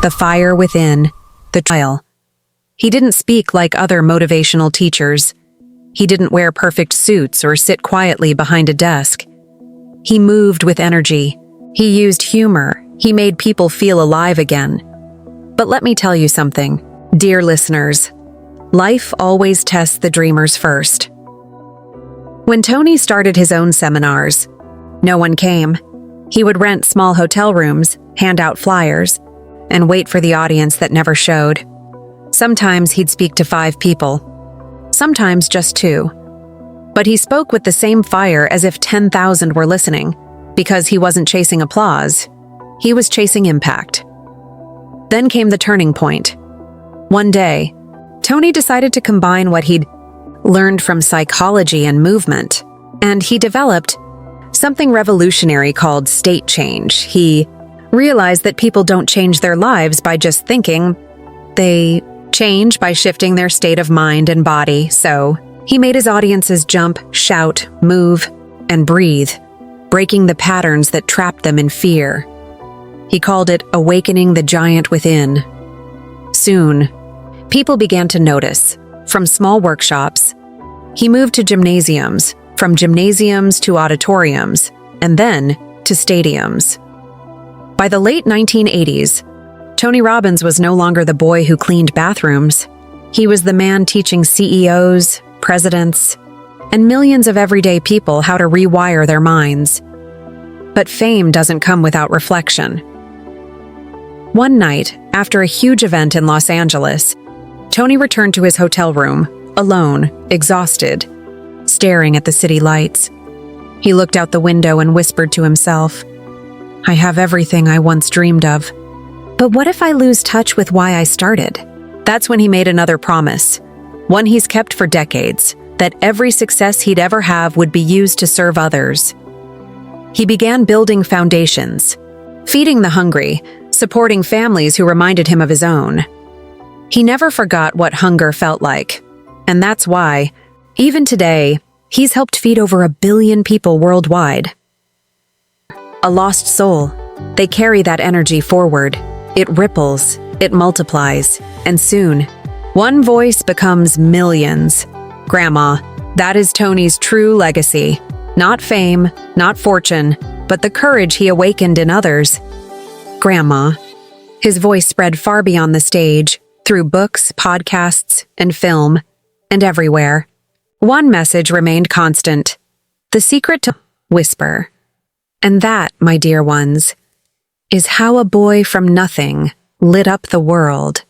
The fire within, the trial. He didn't speak like other motivational teachers. He didn't wear perfect suits or sit quietly behind a desk. He moved with energy. He used humor. He made people feel alive again. But let me tell you something, dear listeners. Life always tests the dreamers first. When Tony started his own seminars, no one came. He would rent small hotel rooms, hand out flyers, and wait for the audience that never showed. Sometimes he'd speak to 5 people, sometimes just 2. But he spoke with the same fire as if 10,000 were listening, because he wasn't chasing applause, he was chasing impact. Then came the turning point. One day, Tony decided to combine what he'd learned from psychology and movement, and he developed something revolutionary called state change. He realized that people don't change their lives by just thinking. They change by shifting their state of mind and body, so he made his audiences jump, shout, move, and breathe, breaking the patterns that trapped them in fear. He called it awakening the giant within. Soon, people began to notice. From small workshops, he moved to gymnasiums, from gymnasiums to auditoriums, and then to stadiums. By the late 1980s, Tony Robbins was no longer the boy who cleaned bathrooms. He was the man teaching CEOs, presidents, and millions of everyday people how to rewire their minds. But fame doesn't come without reflection. One night, after a huge event in Los Angeles, Tony returned to his hotel room, alone, exhausted, staring at the city lights. He looked out the window and whispered to himself, "I have everything I once dreamed of. But what if I lose touch with why I started?" That's when he made another promise, one he's kept for decades, that every success he'd ever have would be used to serve others. He began building foundations, feeding the hungry, supporting families who reminded him of his own. He never forgot what hunger felt like, and that's why, even today, he's helped feed over 1 billion people worldwide. A lost soul. They carry that energy forward. It ripples, it multiplies, and soon, one voice becomes millions. Grandma, that is Tony's true legacy. Not fame, not fortune, but the courage he awakened in others. Grandma. His voice spread far beyond the stage, through books, podcasts, and film, and everywhere. One message remained constant. The secret to whisper. And that, my dear ones, is how a boy from nothing lit up the world.